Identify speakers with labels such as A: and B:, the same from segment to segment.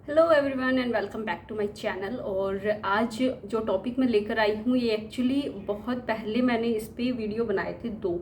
A: Hello everyone and welcome back to my channel. और आज जो टॉपिक मैं लेकर आई हूँ ये एक्चुअली बहुत पहले मैंने इस पे वीडियो बनाए थे दो,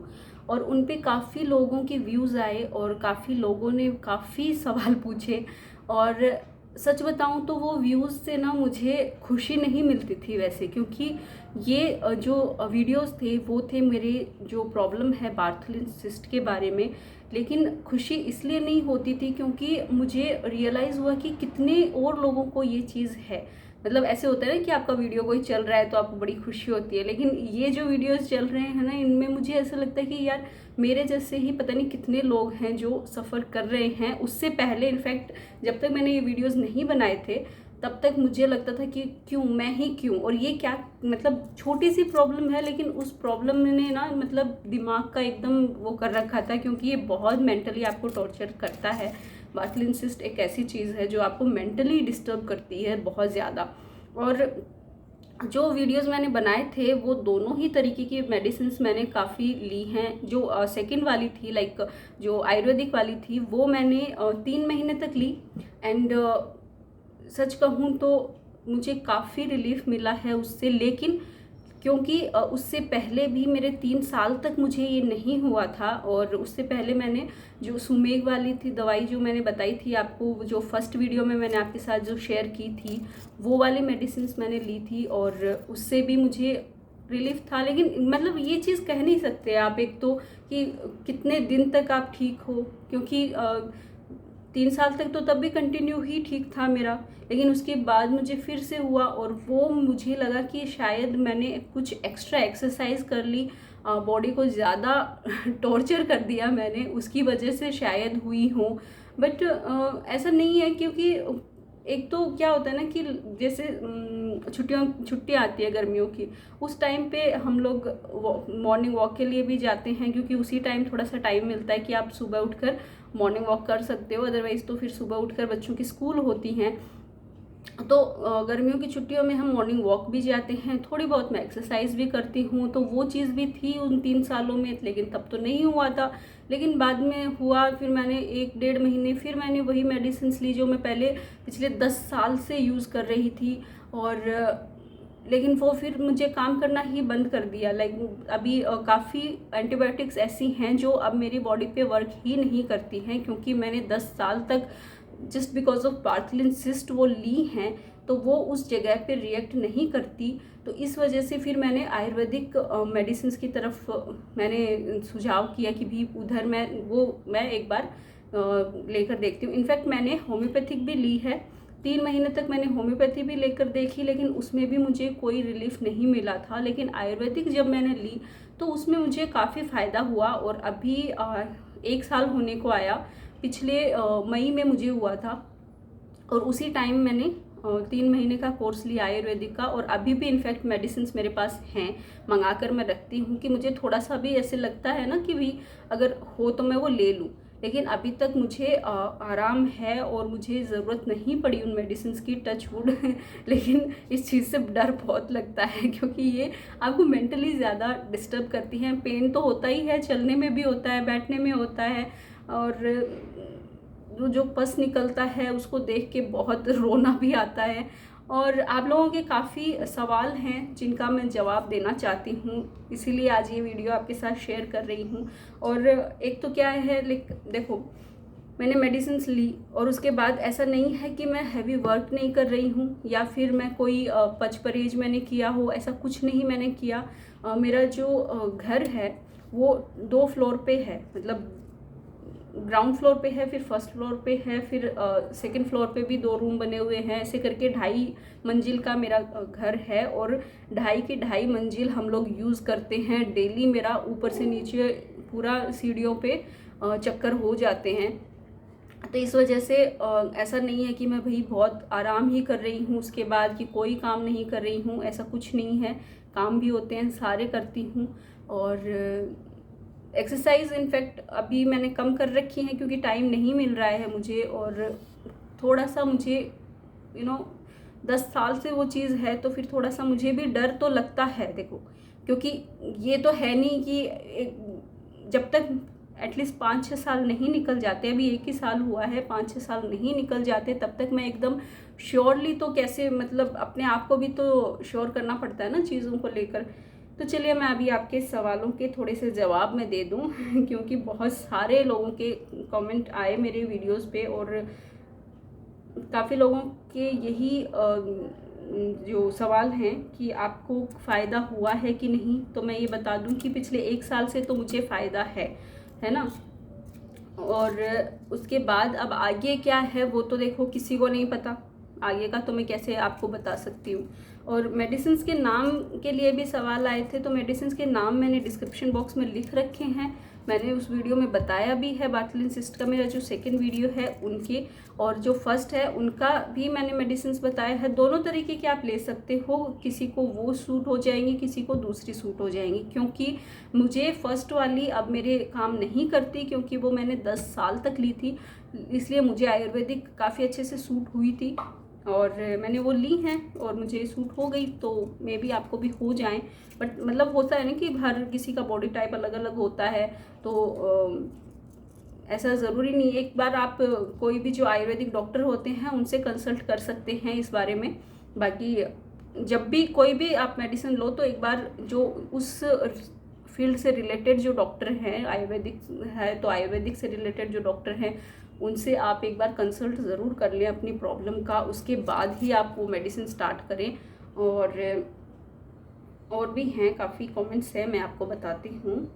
A: और उन पे काफ़ी लोगों के व्यूज़ आए और काफ़ी लोगों ने काफ़ी सवाल पूछे। और सच बताऊँ तो वो व्यूज़ से ना मुझे खुशी नहीं मिलती थी वैसे, क्योंकि ये जो वीडियोस थे वो थे मेरे जो प्रॉब्लम है बार्थलिन सिस्ट के बारे में। लेकिन खुशी इसलिए नहीं होती थी क्योंकि मुझे रियलाइज़ हुआ कि कितने और लोगों को ये चीज़ है। मतलब ऐसे होता है ना कि आपका वीडियो कोई चल रहा है तो आपको बड़ी खुशी होती है, लेकिन ये जो वीडियोस चल रहे हैं ना, इनमें मुझे ऐसा लगता है कि यार मेरे जैसे ही पता नहीं कितने लोग हैं जो सफ़र कर रहे हैं। उससे पहले इनफैक्ट जब तक मैंने ये वीडियोस नहीं बनाए थे तब तक मुझे लगता था कि क्यों मैं ही क्यों, और ये क्या मतलब छोटी सी प्रॉब्लम है, लेकिन उस प्रॉब्लम ने ना मतलब दिमाग का एकदम वो कर रखा था, क्योंकि ये बहुत मेंटली आपको टॉर्चर करता है। बार्थलिन सिस्ट एक ऐसी चीज़ है जो आपको मेंटली डिस्टर्ब करती है बहुत ज़्यादा। और जो वीडियोस मैंने बनाए थे वो दोनों ही तरीके की मेडिसिन मैंने काफ़ी ली हैं। जो सेकंड वाली थी, लाइक जो आयुर्वेदिक वाली थी, वो मैंने 3 महीने तक ली। एंड सच कहूँ तो मुझे काफ़ी रिलीफ मिला है उससे। लेकिन क्योंकि उससे पहले भी मेरे 3 साल तक मुझे ये नहीं हुआ था, और उससे पहले मैंने जो सुमेग वाली थी दवाई जो मैंने बताई थी आपको, जो फर्स्ट वीडियो में मैंने आपके साथ जो शेयर की थी, वो वाली मेडिसिन मैंने ली थी और उससे भी मुझे रिलीफ था। लेकिन मतलब ये चीज़ कह नहीं सकते आप एक तो कि कितने दिन तक आप ठीक हो, क्योंकि 3 साल तक तो तब भी कंटिन्यू ही ठीक था मेरा। लेकिन उसके बाद मुझे फिर से हुआ, और वो मुझे लगा कि शायद मैंने कुछ एक्स्ट्रा एक्सरसाइज कर ली, बॉडी को ज़्यादा टॉर्चर कर दिया मैंने, उसकी वजह से शायद हुई हो। बट ऐसा नहीं है, क्योंकि एक तो क्या होता है ना कि जैसे छुट्टियाँ आती है गर्मियों की, उस टाइम पे हम लोग मॉर्निंग वॉक के लिए भी जाते हैं, क्योंकि उसी टाइम थोड़ा सा टाइम मिलता है कि आप सुबह उठकर मॉर्निंग वॉक कर सकते हो। अदरवाइज़ तो फिर सुबह उठकर बच्चों की स्कूल होती हैं, तो गर्मियों की छुट्टियों में हम मॉर्निंग वॉक भी जाते हैं, थोड़ी बहुत मैं एक्सरसाइज भी करती हूँ। तो वो चीज़ भी थी उन 3 सालों में, लेकिन तब तो नहीं हुआ था। लेकिन बाद में हुआ, फिर मैंने 1 डेढ़ महीने फिर मैंने वही मेडिसिन ली जो मैं पहले पिछले 10 साल से यूज़ कर रही थी। और लेकिन वो फिर मुझे काम करना ही बंद कर दिया। लाइक अभी काफ़ी एंटीबायोटिक्स ऐसी हैं जो अब मेरी बॉडी पे वर्क ही नहीं करती हैं, क्योंकि मैंने 10 साल तक जस्ट बिकॉज ऑफ बार्थलिन सिस्ट वो ली हैं, तो वो उस जगह पे रिएक्ट नहीं करती। तो इस वजह से फिर मैंने आयुर्वेदिक मेडिसिन की तरफ मैंने सुझाव किया कि भी उधर मैं एक बार लेकर देखती हूँ। इनफैक्ट मैंने होम्योपैथिक भी ली है, 3 महीने तक मैंने होम्योपैथी भी लेकर देखी, लेकिन उसमें भी मुझे कोई रिलीफ नहीं मिला था। लेकिन आयुर्वेदिक जब मैंने ली तो उसमें मुझे काफ़ी फ़ायदा हुआ, और अभी 1 साल होने को आया, पिछले मई में मुझे हुआ था। और उसी टाइम मैंने 3 महीने का कोर्स लिया आयुर्वेदिक का, और अभी भी इनफैक्ट मेडिसिन मेरे पास हैं, मंगा कर मैं रखती हूँ कि मुझे थोड़ा सा भी ऐसे लगता है ना कि भी अगर हो तो मैं वो ले लूँ। लेकिन अभी तक मुझे आराम है और मुझे ज़रूरत नहीं पड़ी उन मेडिसिन की, टच वुड। लेकिन इस चीज़ से डर बहुत लगता है, क्योंकि ये आपको मेंटली ज़्यादा डिस्टर्ब करती हैं। पेन तो होता ही है, चलने में भी होता है, बैठने में होता है, और जो पस निकलता है उसको देख के बहुत रोना भी आता है। और आप लोगों के काफ़ी सवाल हैं जिनका मैं जवाब देना चाहती हूँ, इसीलिए आज ये वीडियो आपके साथ शेयर कर रही हूँ। और एक तो क्या है, देखो मैंने मेडिसिन ली और उसके बाद ऐसा नहीं है कि मैं हैवी वर्क नहीं कर रही हूँ, या फिर मैं कोई पच परहेज मैंने किया हो, ऐसा कुछ नहीं मैंने किया। मेरा जो घर है वो 2 फ्लोर पे है, मतलब ग्राउंड फ्लोर पे है, फिर फर्स्ट फ्लोर पे है, फिर सेकंड फ्लोर पे भी 2 रूम बने हुए हैं। ऐसे करके 2.5 मंजिल का मेरा घर है, और 2.5 की 2.5 मंजिल हम लोग यूज़ करते हैं डेली। मेरा ऊपर से नीचे पूरा सीढ़ियों पे चक्कर हो जाते हैं। तो इस वजह से ऐसा नहीं है कि मैं भाई बहुत आराम ही कर रही हूँ उसके बाद कि कोई काम नहीं कर रही हूँ, ऐसा कुछ नहीं है। काम भी होते हैं, सारे करती हूँ। और एक्सरसाइज इनफैक्ट अभी मैंने कम कर रखी है, क्योंकि टाइम नहीं मिल रहा है मुझे। और थोड़ा सा मुझे 10 साल से वो चीज़ है, तो फिर थोड़ा सा मुझे भी डर तो लगता है। देखो, क्योंकि ये तो है नहीं कि जब तक एटलीस्ट 5-6 साल नहीं निकल जाते, अभी 1 ही साल हुआ है, 5-6 साल नहीं निकल जाते, तब तक मैं एकदम श्योरली तो कैसे, मतलब अपने आप को भी तो श्योर करना पड़ता है ना चीज़ों को लेकर। तो चलिए मैं अभी आपके सवालों के थोड़े से जवाब मैं दे दूं क्योंकि बहुत सारे लोगों के कमेंट आए मेरे वीडियोस पे और काफ़ी लोगों के यही जो सवाल हैं कि आपको फ़ायदा हुआ है कि नहीं। तो मैं ये बता दूं कि पिछले 1 साल से तो मुझे फ़ायदा है ना। और उसके बाद अब आगे क्या है वो तो देखो किसी को नहीं पता, आगे का तो मैं कैसे आपको बता सकती हूँ। और मेडिसिन्स के नाम के लिए भी सवाल आए थे, तो मेडिसिन्स के नाम मैंने डिस्क्रिप्शन बॉक्स में लिख रखे हैं, मैंने उस वीडियो में बताया भी है। बार्टलिन सिस्ट का मेरा जो सेकंड वीडियो है उनके, और जो फर्स्ट है उनका भी मैंने मेडिसिन्स बताया है। दोनों तरीके के आप ले सकते हो, किसी को वो सूट हो जाएंगी, किसी को दूसरी सूट हो जाएंगी। क्योंकि मुझे फर्स्ट वाली अब मेरे काम नहीं करती, क्योंकि वो मैंने 10 साल तक ली थी, इसलिए मुझे आयुर्वेदिक काफ़ी अच्छे से सूट हुई थी और मैंने वो ली हैं और मुझे सूट हो गई। तो मे भी आपको भी हो जाएं, बट मतलब होता है ना कि हर किसी का बॉडी टाइप अलग अलग होता है, तो ऐसा ज़रूरी नहीं है। एक बार आप कोई भी जो आयुर्वेदिक डॉक्टर होते हैं उनसे कंसल्ट कर सकते हैं इस बारे में। बाकी जब भी कोई भी आप मेडिसिन लो तो एक बार जो उस फील्ड से रिलेटेड जो डॉक्टर हैं, आयुर्वेदिक है तो आयुर्वेदिक से रिलेटेड जो डॉक्टर हैं उनसे आप एक बार कंसल्ट ज़रूर कर लें अपनी प्रॉब्लम का, उसके बाद ही आप वो मेडिसिन स्टार्ट करें। और भी हैं, काफ़ी कमेंट्स हैं, मैं आपको बताती हूँ।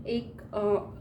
A: एक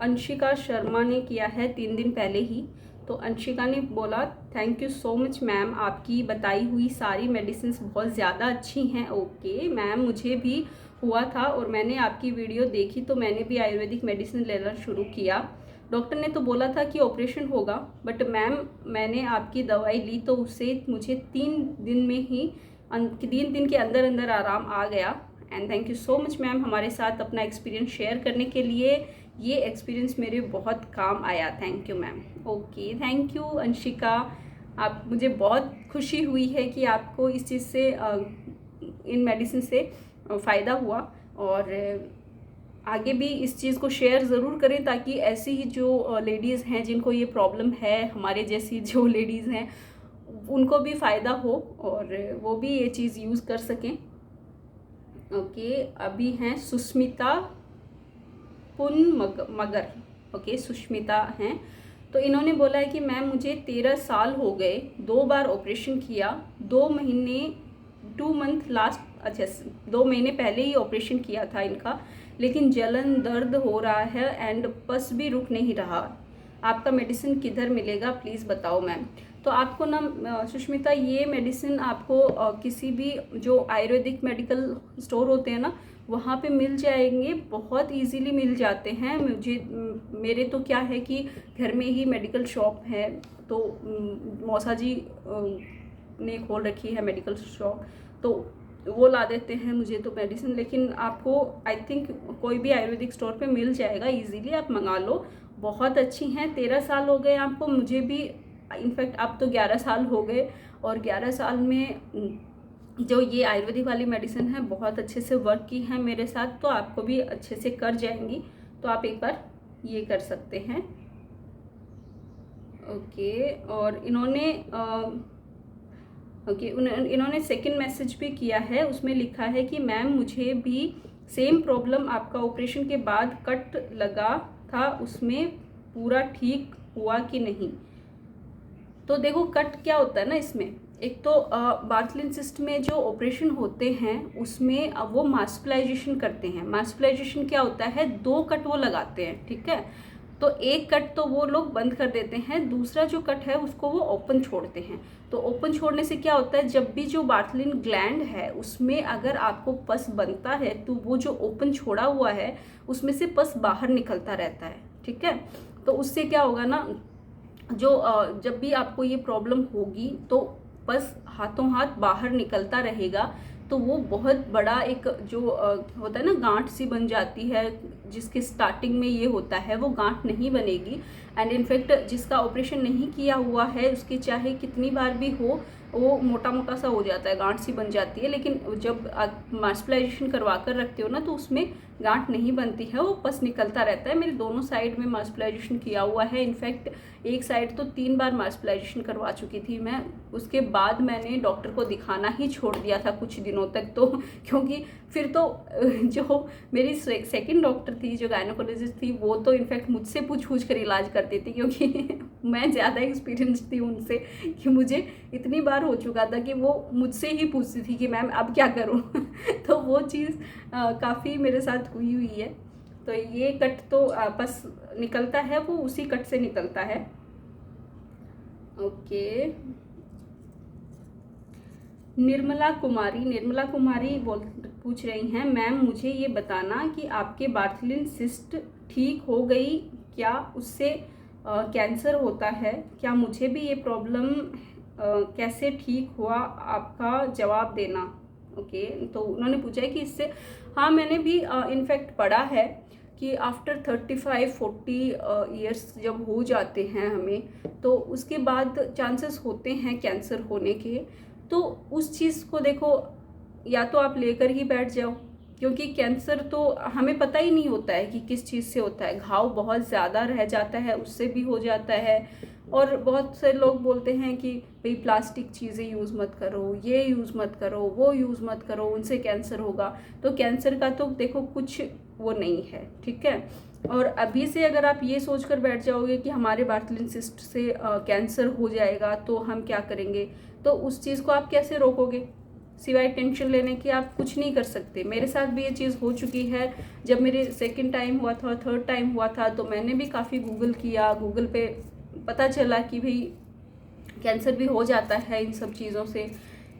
A: अंशिका शर्मा ने किया है 3 दिन पहले ही। तो अंशिका ने बोला thank you so much ma'am, आपकी बताई हुई सारी मेडिसिन्स बहुत ज़्यादा अच्छी हैं। ओके मैम, मुझे भी हुआ था और मैंने आपकी वीडियो देखी तो मैंने भी आयुर्वेदिक मेडिसिन लेना शुरू किया। डॉक्टर ने तो बोला था कि ऑपरेशन होगा, बट मैम मैंने आपकी दवाई ली तो उससे मुझे 3 दिन में ही 3 दिन के अंदर अंदर आराम आ गया। And thank you so much ma'am हमारे साथ अपना एक्सपीरियंस शेयर करने के लिए, ये एक्सपीरियंस मेरे बहुत काम आया। Thank you ma'am. Okay thank you Anshika, आप मुझे बहुत खुशी हुई है कि आपको इस चीज़ से इन मेडिसिन से फ़ायदा हुआ, और आगे भी इस चीज़ को शेयर ज़रूर करें ताकि ऐसी ही जो लेडीज़ हैं जिनको ये प्रॉब्लम है, हमारे जैसी जो लेडीज़ हैं उनको भी फ़ायदा हो और वो भी ये चीज़ यूज़ कर सकें। ओके अभी हैं सुष्मिता मगर। ओके सुष्मिता हैं, तो इन्होंने बोला है कि मैम मुझे 13 साल हो गए, 2 बार ऑपरेशन किया, 2 मंथ लास्ट, अच्छा 2 महीने पहले ही ऑपरेशन किया था इनका, लेकिन जलन दर्द हो रहा है एंड पस भी रुक नहीं रहा। आपका मेडिसिन किधर मिलेगा प्लीज़ बताओ मैम। तो आपको ना सुष्मिता, ये मेडिसिन आपको किसी भी जो आयुर्वेदिक मेडिकल स्टोर होते हैं ना वहाँ पे मिल जाएंगे, बहुत इजीली मिल जाते हैं। मेरे तो क्या है कि घर में ही मेडिकल शॉप है, तो मौसा जी ने खोल रखी है मेडिकल शॉप, तो वो ला देते हैं मुझे तो मेडिसिन। लेकिन आपको आई थिंक कोई भी आयुर्वेदिक स्टोर पे मिल जाएगा इजीली, आप मंगा लो, बहुत अच्छी हैं। 13 साल हो गए आपको, मुझे भी इनफैक्ट अब तो 11 साल हो गए, और 11 साल में जो ये आयुर्वेदिक वाली मेडिसिन है बहुत अच्छे से वर्क की है मेरे साथ, तो आपको भी अच्छे से कर जाएंगी। तो आप एक बार ये कर सकते हैं। ओके और इन्होंने सेकंड मैसेज भी किया है, उसमें लिखा है कि मैम मुझे भी सेम प्रॉब्लम, आपका ऑपरेशन के बाद कट लगा था उसमें पूरा ठीक हुआ कि नहीं। तो देखो कट क्या होता है ना, इसमें एक तो बार्टलिन सिस्ट में जो ऑपरेशन होते हैं उसमें वो मास्कुलाइजेशन करते हैं। मास्कुलाइजेशन क्या होता है, 2 कट वो लगाते हैं, ठीक है। तो एक कट तो वो लोग बंद कर देते हैं, दूसरा जो कट है उसको वो ओपन छोड़ते हैं। तो ओपन छोड़ने से क्या होता है, जब भी जो बार्टलिन ग्लैंड है उसमें अगर आपको पस बनता है तो वो जो ओपन छोड़ा हुआ है उसमें से पस बाहर निकलता रहता है, ठीक है। तो उससे क्या होगा ना, जो जब भी आपको ये प्रॉब्लम होगी तो बस हाथों हाथ बाहर निकलता रहेगा, तो वो बहुत बड़ा एक जो होता है ना गांठ सी बन जाती है, जिसके स्टार्टिंग में ये होता है वो गांठ नहीं बनेगी। एंड इनफैक्ट जिसका ऑपरेशन नहीं किया हुआ है उसके चाहे कितनी बार भी हो वो मोटा मोटा सा हो जाता है, गांठ सी बन जाती है। लेकिन जब आप मास्कुलाइजेशन करवा कर रखते हो ना तो उसमें गांठ नहीं बनती है, वो पस निकलता रहता है। मेरे दोनों साइड में मास्कुलाइजेशन किया हुआ है। इनफैक्ट एक साइड तो 3 बार मास्कुलाइजेशन करवा चुकी थी मैं। उसके बाद मैंने डॉक्टर को दिखाना ही छोड़ दिया था कुछ दिनों तक, तो क्योंकि फिर तो जो मेरी सेकंड डॉक्टर थी, जो गायनोकोलॉजिस्ट थी, वो तो इनफैक्ट मुझसे पूछ कर इलाज करती थी, क्योंकि मैं ज़्यादा एक्सपीरियंस थी उनसे, कि मुझे इतनी बार हो चुका था कि वो मुझसे ही पूछती थी कि मैम अब क्या करूं। तो वो चीज़ काफ़ी मेरे साथ हुई है। तो ये कट तो बस निकलता है, वो उसी कट से निकलता है। ओके, निर्मला कुमारी पूछ रही हैं, मैम मुझे ये बताना कि आपके बार्थलिन सिस्ट ठीक हो गई क्या, उससे कैंसर होता है क्या, मुझे भी ये प्रॉब्लम कैसे ठीक हुआ, आपका जवाब देना। ओके, तो उन्होंने पूछा है कि इससे, हाँ मैंने भी इनफैक्ट पढ़ा है कि आफ्टर 35-40 ईयर्स जब हो जाते हैं हमें, तो उसके बाद चांसेस होते हैं कैंसर होने के। तो उस चीज़ को देखो, या तो आप लेकर ही बैठ जाओ, क्योंकि कैंसर तो हमें पता ही नहीं होता है कि किस चीज़ से होता है। घाव बहुत ज़्यादा रह जाता है, उससे भी हो जाता है। और बहुत से लोग बोलते हैं कि भाई प्लास्टिक चीज़ें यूज़ मत करो, ये यूज़ मत करो, वो यूज़ मत करो, उनसे कैंसर होगा। तो कैंसर का तो देखो कुछ वो नहीं है, ठीक है। और अभी से अगर आप ये सोच कर बैठ जाओगे कि हमारे बार्थलिन सिस्ट से कैंसर हो जाएगा तो हम क्या करेंगे, तो उस चीज़ को आप कैसे रोकोगे। सिवाय टेंशन लेने के आप कुछ नहीं कर सकते। मेरे साथ भी ये चीज़ हो चुकी है। जब मेरे सेकंड टाइम हुआ था, थर्ड टाइम हुआ था, तो मैंने भी काफ़ी गूगल किया। गूगल पे पता चला कि भाई कैंसर भी हो जाता है इन सब चीज़ों से।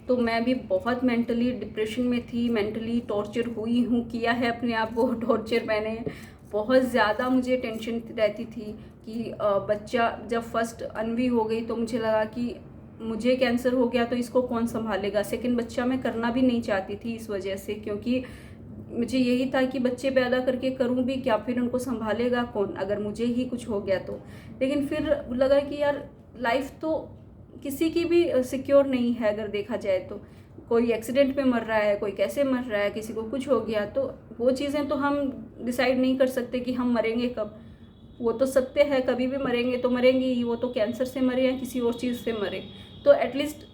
A: तो मैं भी बहुत मेंटली डिप्रेशन में थी, मेंटली टॉर्चर हुई हूँ, किया है अपने आप को टॉर्चर मैंने। बहुत ज़्यादा मुझे टेंशन रहती थी कि बच्चा जब फर्स्ट अनवी हो गई तो मुझे लगा कि मुझे कैंसर हो गया तो इसको कौन संभालेगा। सेकंड बच्चा मैं करना भी नहीं चाहती थी इस वजह से, क्योंकि मुझे यही था कि बच्चे पैदा करके करूं भी क्या, फिर उनको संभालेगा कौन अगर मुझे ही कुछ हो गया तो। लेकिन फिर लगा कि यार लाइफ तो किसी की भी सिक्योर नहीं है। अगर देखा जाए तो कोई एक्सीडेंट में मर रहा है, कोई कैसे मर रहा है, किसी को कुछ हो गया, तो वो चीज़ें तो हम डिसाइड नहीं कर सकते कि हम मरेंगे कब। वो तो सत्य है, कभी भी मरेंगे तो मरेंगे ही। वो तो कैंसर से मरे या किसी और चीज़ से मरे, तो एटलीस्ट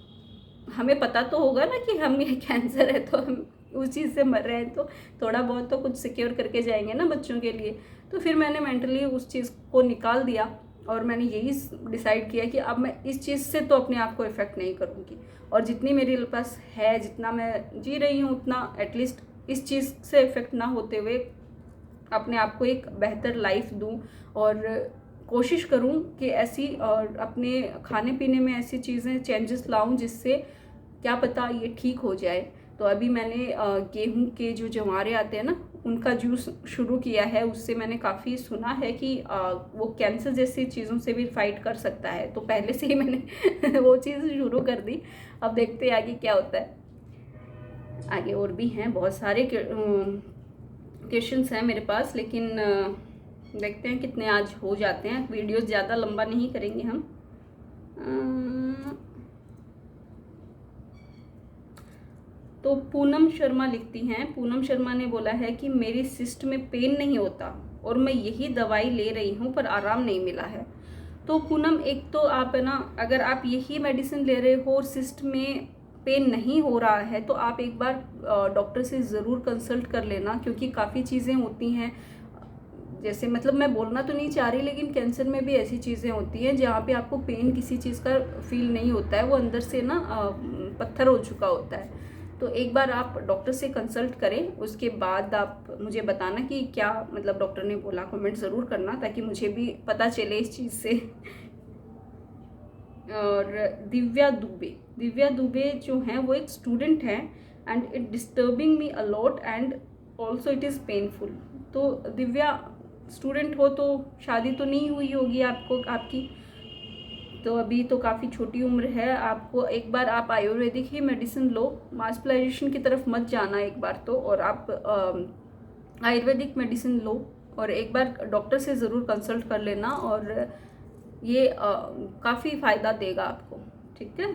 A: हमें पता तो होगा ना कि हम ये कैंसर है तो हम उस चीज़ से मर रहे हैं, तो थोड़ा बहुत तो कुछ सिक्योर करके जाएंगे ना बच्चों के लिए। तो फिर मैंने मेंटली उस चीज़ को निकाल दिया और मैंने यही डिसाइड किया कि अब मैं इस चीज़ से तो अपने आप को इफ़ेक्ट नहीं करूँगी, और जितनी मेरे पास है, जितना मैं जी रही हूँ, उतना एटलीस्ट इस चीज़ से इफ़ेक्ट ना होते हुए अपने आप को एक बेहतर लाइफ दूँ। और कोशिश करूँ कि ऐसी और अपने खाने पीने में ऐसी चीज़ें चेंजेस लाऊं जिससे क्या पता ये ठीक हो जाए। तो अभी मैंने गेहूं के जो जवारे आते हैं ना, उनका जूस शुरू किया है। उससे मैंने काफ़ी सुना है कि वो कैंसर जैसी चीज़ों से भी फाइट कर सकता है, तो पहले से ही मैंने वो चीज़ शुरू कर दी। अब देखते हैं आगे क्या होता है। आगे और भी हैं बहुत सारे क्वेश्चंस हैं मेरे पास, लेकिन देखते हैं कितने आज हो जाते हैं। वीडियो ज़्यादा लंबा नहीं करेंगे हम। तो पूनम शर्मा लिखती हैं, पूनम शर्मा ने बोला है कि मेरी सिस्ट में पेन नहीं होता और मैं यही दवाई ले रही हूँ पर आराम नहीं मिला है। तो पूनम, एक तो आप है ना, अगर आप यही मेडिसिन ले रहे हो और सिस्ट में पेन नहीं हो रहा है तो आप एक बार डॉक्टर से ज़रूर कंसल्ट कर लेना, क्योंकि काफ़ी चीज़ें होती हैं। जैसे मतलब मैं बोलना तो नहीं चाह रही, लेकिन कैंसर में भी ऐसी चीज़ें होती हैं जहाँ पे आपको पेन किसी चीज़ का फील नहीं होता है, वो अंदर से ना पत्थर हो चुका होता है। तो एक बार आप डॉक्टर से कंसल्ट करें, उसके बाद आप मुझे बताना कि क्या मतलब डॉक्टर ने बोला। कमेंट ज़रूर करना ताकि मुझे भी पता चले इस चीज़ से। और दिव्या दुबे जो हैं वो एक स्टूडेंट हैं, and it disturbing me a lot and also it is painful. तो दिव्या, स्टूडेंट हो तो शादी तो नहीं हुई होगी आपकी, तो अभी तो काफ़ी छोटी उम्र है। आपको एक बार आप आयुर्वेदिक ही मेडिसिन लो, मास्कुलाइजेशन की तरफ मत जाना एक बार तो, और आप आयुर्वेदिक मेडिसिन लो और एक बार डॉक्टर से ज़रूर कंसल्ट कर लेना, और ये काफ़ी फ़ायदा देगा आपको, ठीक है।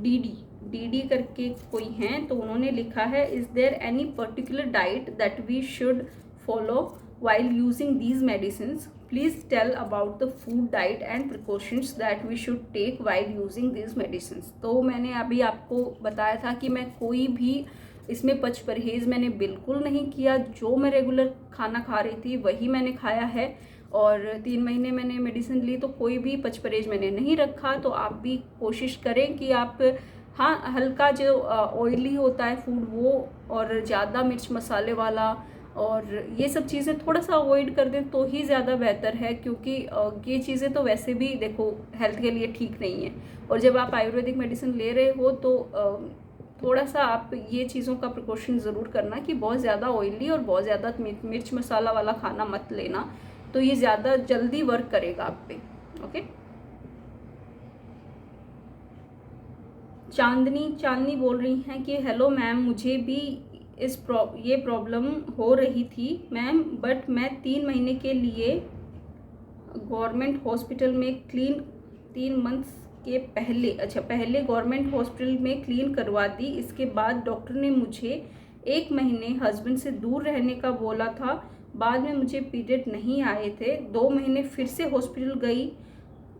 A: डी करके कोई हैं, तो उन्होंने लिखा है, is there any particular diet that we should follow while using these medicines? Please tell about the food diet and precautions that we should take while using these medicines. तो मैंने अभी आपको बताया था कि मैं कोई भी इसमें परहेज़ मैंने बिल्कुल नहीं किया। जो मैं रेगुलर खाना खा रही थी वही मैंने खाया है, और 3 महीने मैंने मेडिसिन ली, तो कोई भी परहेज़ मैंने नहीं रखा। तो आप भी कोशिश करें कि आप, हाँ, हल्का जो ऑयली होता है फूड वो, और ज़्यादा मिर्च मसाले वाला और ये सब चीज़ें थोड़ा सा अवॉइड कर दें तो ही ज़्यादा बेहतर है, क्योंकि ये चीज़ें तो वैसे भी देखो हेल्थ के लिए ठीक नहीं है। और जब आप आयुर्वेदिक मेडिसिन ले रहे हो तो थोड़ा सा आप ये चीज़ों का प्रिकॉशन ज़रूर करना कि बहुत ज़्यादा ऑयली और बहुत ज़्यादा मिर्च मसाला वाला खाना मत लेना, तो ये ज़्यादा जल्दी वर्क करेगा आप पे। ओके। चांदनी बोल रही हैं कि हेलो मैम, मुझे भी ये प्रॉब्लम हो रही थी मैम, बट मैं 3 महीने के लिए गवर्नमेंट हॉस्पिटल में 3 मंथ्स के पहले गवर्नमेंट हॉस्पिटल में क्लीन करवा दी। इसके बाद डॉक्टर ने मुझे 1 महीने हस्बैंड से दूर रहने का बोला था। बाद में मुझे पीरियड नहीं आए थे। 2 महीने फिर से हॉस्पिटल गई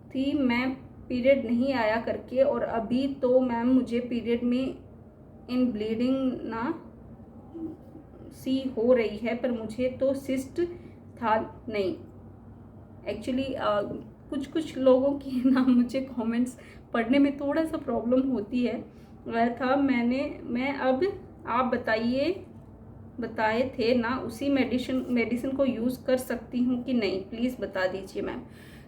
A: थी मैं पीरियड नहीं आया करके, और अभी तो मैम मुझे पीरियड में इन ब्लीडिंग ना सी हो रही है, पर मुझे तो सिस्ट था नहीं। एक्चुअली कुछ लोगों की ना मुझे कमेंट्स पढ़ने में थोड़ा सा प्रॉब्लम होती है। वह था मैं अब आप बताए थे ना, उसी मेडिसिन को यूज़ कर सकती हूँ कि नहीं, प्लीज़ बता दीजिए मैम।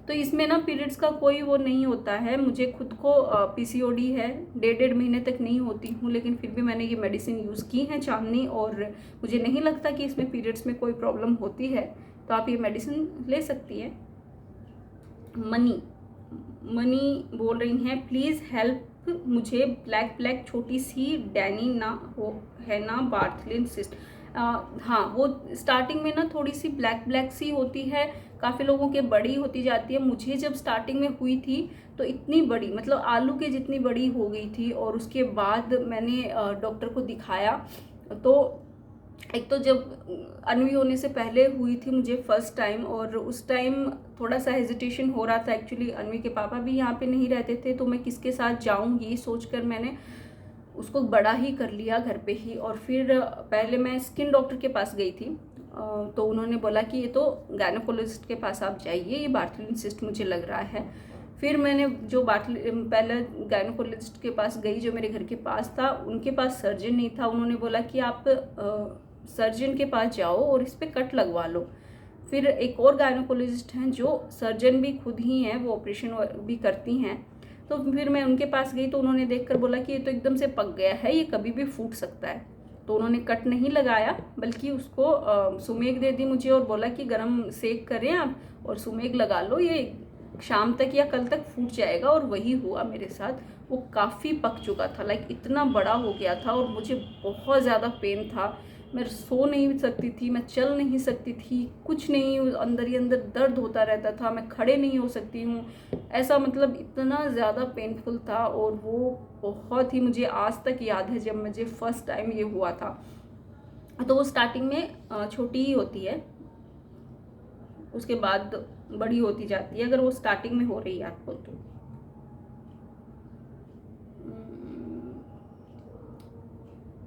A: तो इसमें ना पीरियड्स का कोई वो नहीं होता है। मुझे खुद को पीसीओडी है, 1.5 महीने तक नहीं होती हूँ, लेकिन फिर भी मैंने ये मेडिसिन यूज़ की है चांदनी, और मुझे नहीं लगता कि इसमें पीरियड्स में कोई प्रॉब्लम होती है, तो आप ये मेडिसिन ले सकती हैं। मनी बोल रही हैं, प्लीज़ हेल्प, मुझे ब्लैक छोटी सी डैनी ना हो है ना बार्थलिन सिस्ट। हाँ, वो स्टार्टिंग में ना थोड़ी सी ब्लैक सी होती है, काफ़ी लोगों के बड़ी होती जाती है। मुझे जब स्टार्टिंग में हुई थी तो इतनी बड़ी, मतलब आलू के जितनी बड़ी हो गई थी, और उसके बाद मैंने डॉक्टर को दिखाया। तो एक तो जब अनवी होने से पहले हुई थी मुझे फर्स्ट टाइम, और उस टाइम थोड़ा सा हेजिटेशन हो रहा था। एक्चुअली अनवी के पापा भी यहाँ पे नहीं रहते थे, तो मैं किसके साथ जाऊँ ये सोचकर मैंने उसको बड़ा ही कर लिया घर पे ही। और फिर पहले मैं स्किन डॉक्टर के पास गई थी, तो उन्होंने बोला कि ये तो गायनोकोलॉजिस्ट के पास आप जाइए, ये बार्थलिन सिस्ट मुझे लग रहा है। फिर मैंने पहले गायनोकोलॉजिस्ट के पास गई जो मेरे घर के पास था, उनके पास सर्जन नहीं था। उन्होंने बोला कि आप सर्जन के पास जाओ और इस पर कट लगवा लो। फिर एक और गायनोकोलॉजिस्ट हैं जो सर्जन भी खुद ही हैं, वो ऑपरेशन भी करती हैं। तो फिर मैं उनके पास गई, तो उन्होंने देखकर बोला कि ये तो एकदम से पक गया है, ये कभी भी फूट सकता है। तो उन्होंने कट नहीं लगाया, बल्कि उसको सुमेग दे दी मुझे, और बोला कि गरम सेक करें आप और सुमेग लगा लो, ये शाम तक या कल तक फूट जाएगा। और वही हुआ मेरे साथ। वो काफ़ी पक चुका था, लाइक इतना बड़ा हो गया था, और मुझे बहुत ज़्यादा पेन था। मैं सो नहीं सकती थी, मैं चल नहीं सकती थी, कुछ नहीं, अंदर ही अंदर दर्द होता रहता था, मैं खड़े नहीं हो सकती हूँ, ऐसा मतलब इतना ज़्यादा पेनफुल था। और वो बहुत ही, मुझे आज तक याद है जब मुझे फर्स्ट टाइम ये हुआ था। तो वो स्टार्टिंग में छोटी ही होती है, उसके बाद बड़ी होती जाती है, अगर वो स्टार्टिंग में हो रही है आपको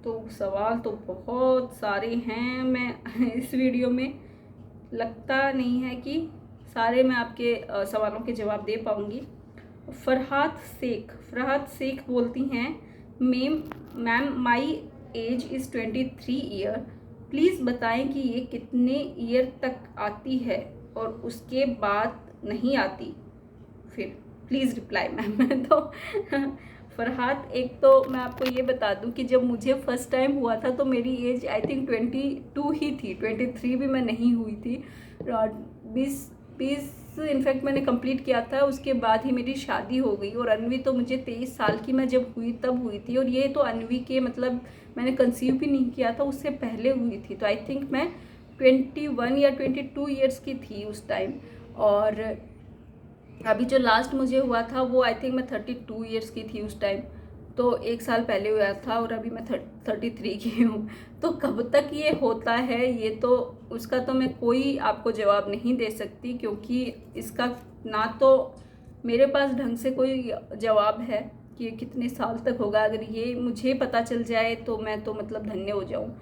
A: तो सवाल तो बहुत सारे हैं। मैं इस वीडियो में लगता नहीं है कि सारे मैं आपके सवालों के जवाब दे पाऊँगी। फरहात शेख बोलती हैं, ma'am my age is 23 year, please बताएं कि ये कितने ईयर तक आती है और उसके बाद नहीं आती, फिर प्लीज़ रिप्लाई मैम। तो फरहात, एक तो मैं आपको ये बता दूं कि जब मुझे फर्स्ट टाइम हुआ था तो मेरी एज आई थिंक 22 ही थी, 23 भी मैं नहीं हुई थी। 20 इनफैक्ट मैंने कंप्लीट किया था, उसके बाद ही मेरी शादी हो गई। और अनवी तो मुझे 23 साल की मैं जब हुई तब हुई थी, और ये तो अनवी के मतलब मैंने कंसीव भी नहीं किया था, उससे पहले हुई थी। तो आई थिंक मैं 21 या 22 ईयर्स की थी उस टाइम। और अभी जो लास्ट मुझे हुआ था वो आई थिंक मैं 32 ईयर्स की थी उस टाइम। तो 1 साल पहले हुआ था और अभी मैं 33 की हूँ। तो कब तक ये होता है, ये तो उसका तो मैं कोई आपको जवाब नहीं दे सकती, क्योंकि इसका ना तो मेरे पास ढंग से कोई जवाब है कि ये कितने साल तक होगा। अगर ये मुझे पता चल जाए तो मैं तो मतलब धन्य हो जाऊँ।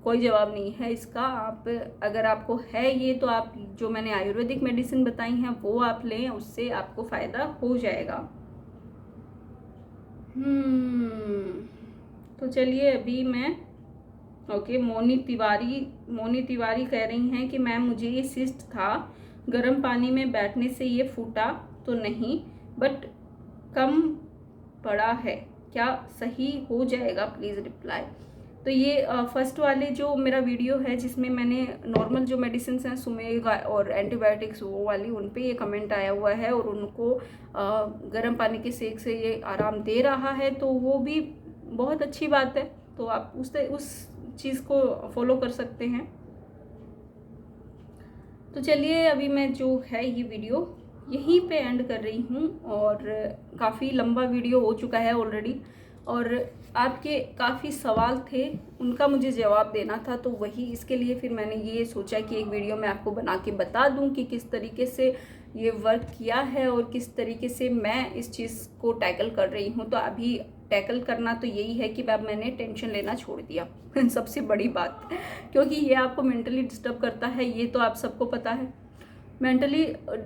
A: कोई जवाब नहीं है इसका। आप अगर आपको है ये, तो आप जो मैंने आयुर्वेदिक मेडिसिन बताई हैं वो आप लें, उससे आपको फ़ायदा हो जाएगा। तो चलिए अभी मैं ओके। मोनी तिवारी कह रही हैं कि मैम मुझे ये सिस्ट था, गर्म पानी में बैठने से ये फूटा तो नहीं, बट कम पड़ा है, क्या सही हो जाएगा, प्लीज़ रिप्लाई। तो ये फर्स्ट वाले जो मेरा वीडियो है जिसमें मैंने नॉर्मल जो मेडिसिन हैं सुमेगा और एंटीबायोटिक्स वो वाली, उन पे ये कमेंट आया हुआ है और उनको गर्म पानी के सेक से ये आराम दे रहा है, तो वो भी बहुत अच्छी बात है। तो आप उस चीज़ को फॉलो कर सकते हैं। तो चलिए अभी मैं जो है ये वीडियो यहीं पे एंड कर रही हूँ, और काफ़ी लंबा वीडियो हो चुका है ऑलरेडी, और आपके काफ़ी सवाल थे उनका मुझे जवाब देना था, तो वही इसके लिए फिर मैंने ये सोचा कि एक वीडियो मैं आपको बना के बता दूं कि किस तरीके से ये वर्क किया है और किस तरीके से मैं इस चीज़ को टैकल कर रही हूँ। तो अभी टैकल करना तो यही है कि अब मैंने टेंशन लेना छोड़ दिया सबसे बड़ी बात, क्योंकि ये आपको मेंटली डिस्टर्ब करता है, ये तो आप सबको पता है। मेंटली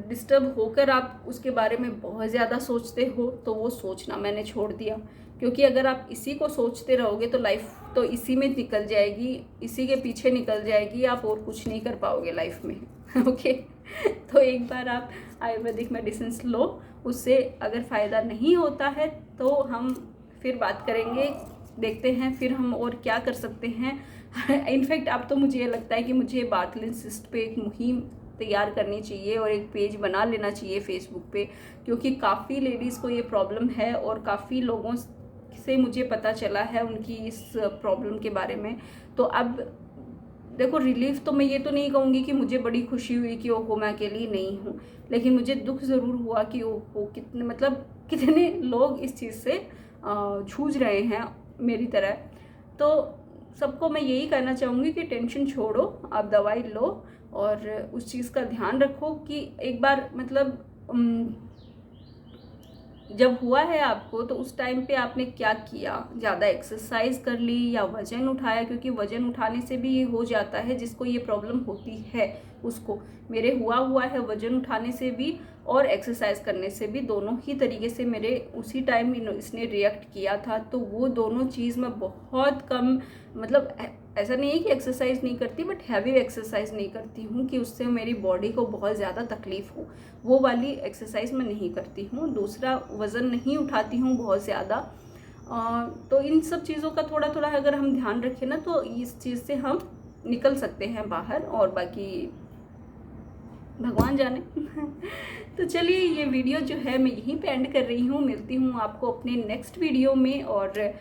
A: डिस्टर्ब होकर आप उसके बारे में बहुत ज़्यादा सोचते हो, तो वो सोचना मैंने छोड़ दिया, क्योंकि अगर आप इसी को सोचते रहोगे तो लाइफ तो इसी में निकल जाएगी, इसी के पीछे निकल जाएगी, आप और कुछ नहीं कर पाओगे लाइफ में ओके। तो एक बार आप आयुर्वेदिक मेडिसिन लो, उससे अगर फ़ायदा नहीं होता है तो हम फिर बात करेंगे, देखते हैं फिर हम और क्या कर सकते हैं। इनफैक्ट अब तो मुझे ये लगता है कि मुझे बार्टलिन सिस्ट पे एक मुहिम तैयार करनी चाहिए और एक पेज बना लेना चाहिए फेसबुक पे, क्योंकि काफ़ी लेडीज़ को ये प्रॉब्लम है और काफ़ी लोगों से मुझे पता चला है उनकी इस प्रॉब्लम के बारे में। तो अब देखो, रिलीफ तो मैं ये तो नहीं कहूँगी कि मुझे बड़ी खुशी हुई कि ओहो मैं अकेली नहीं हूँ, लेकिन मुझे दुख ज़रूर हुआ कि ओहो कितने लोग इस चीज़ से जूझ रहे हैं मेरी तरह। तो सबको मैं यही कहना चाहूँगी कि टेंशन छोड़ो, आप दवाई लो और उस चीज़ का ध्यान रखो कि एक बार जब हुआ है आपको तो उस टाइम पे आपने क्या किया, ज़्यादा एक्सरसाइज कर ली या वज़न उठाया, क्योंकि वज़न उठाने से भी ये हो जाता है जिसको ये प्रॉब्लम होती है उसको। मेरे हुआ है वज़न उठाने से भी और एक्सरसाइज करने से भी, दोनों ही तरीके से मेरे उसी टाइम इसने रिएक्ट किया था। तो वो दोनों चीज़ मैं बहुत कम, मतलब ऐसा नहीं है कि एक्सरसाइज नहीं करती, बट हैवी एक्सरसाइज नहीं करती हूँ कि उससे मेरी बॉडी को बहुत ज़्यादा तकलीफ़ हो, वो वाली एक्सरसाइज मैं नहीं करती हूँ। दूसरा, वज़न नहीं उठाती हूँ बहुत ज़्यादा। तो इन सब चीज़ों का थोड़ा थोड़ा अगर हम ध्यान रखें ना, तो इस चीज़ से हम निकल सकते हैं बाहर, और बाकी भगवान जाने। तो चलिए ये वीडियो जो है मैं यहीं पे एंड कर रही हूँ, मिलती हूँ आपको अपने नेक्स्ट वीडियो में। और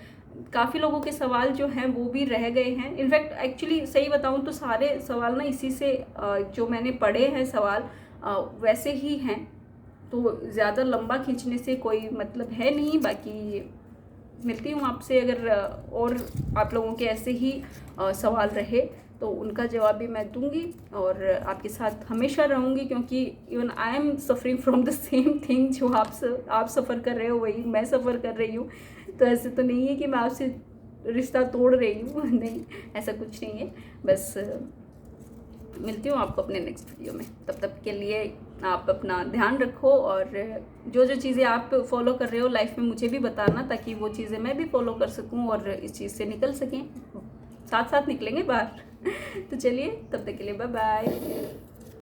A: काफ़ी लोगों के सवाल जो हैं वो भी रह गए हैं, इनफैक्ट एक्चुअली सही बताऊँ तो सारे सवाल ना इसी से जो मैंने पढ़े हैं सवाल वैसे ही हैं, तो ज़्यादा लंबा खींचने से कोई मतलब है नहीं। बाकी मिलती हूँ आपसे, अगर और आप लोगों के ऐसे ही सवाल रहे तो उनका जवाब भी मैं दूंगी और आपके साथ हमेशा रहूँगी, क्योंकि even I am suffering from the same thing जो आप सफ़र कर रहे हो वही मैं सफ़र कर रही हूँ। तो ऐसे तो नहीं है कि मैं आपसे रिश्ता तोड़ रही हूँ, नहीं ऐसा कुछ नहीं है। बस मिलती हूँ आपको अपने नेक्स्ट वीडियो में, तब तक के लिए आप अपना ध्यान रखो, और जो जो चीज़ें आप फॉलो कर रहे हो लाइफ में मुझे भी बताना, ताकि वो चीज़ें मैं भी फॉलो कर सकूँ और इस चीज़ से निकल सकें, साथ साथ निकलेंगे बाहर। तो चलिए तब तक के लिए बाय बाय।